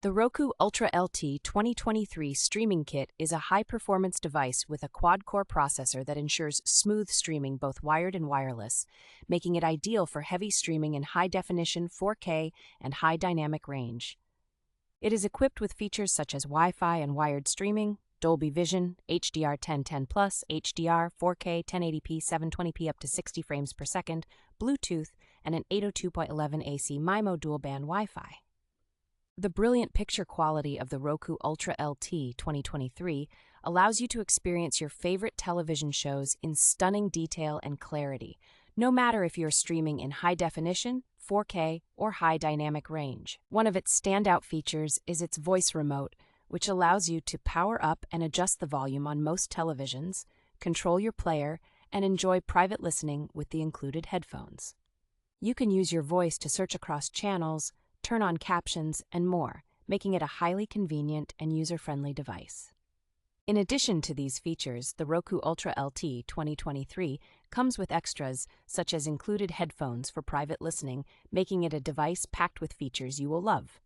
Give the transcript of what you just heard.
The Roku Ultra LT 2023 streaming kit is a high-performance device with a quad-core processor that ensures smooth streaming both wired and wireless, making it ideal for heavy streaming in high-definition 4K and high dynamic range. It is equipped with features such as Wi-Fi and wired streaming, Dolby Vision, HDR 1010+, HDR, 4K, 1080p, 720p up to 60 frames per second, Bluetooth, and an 802.11 AC MIMO dual-band Wi-Fi. The brilliant picture quality of the Roku Ultra LT 2023 allows you to experience your favorite television shows in stunning detail and clarity, no matter if you're streaming in high definition, 4K, or high dynamic range. One of its standout features is its voice remote, which allows you to power up and adjust the volume on most televisions, control your player, and enjoy private listening with the included headphones. You can use your voice to search across channels, turn on captions, and more, making it a highly convenient and user-friendly device. In addition to these features, the Roku Ultra LT 2023 comes with extras such as included headphones for private listening, making it a device packed with features you will love.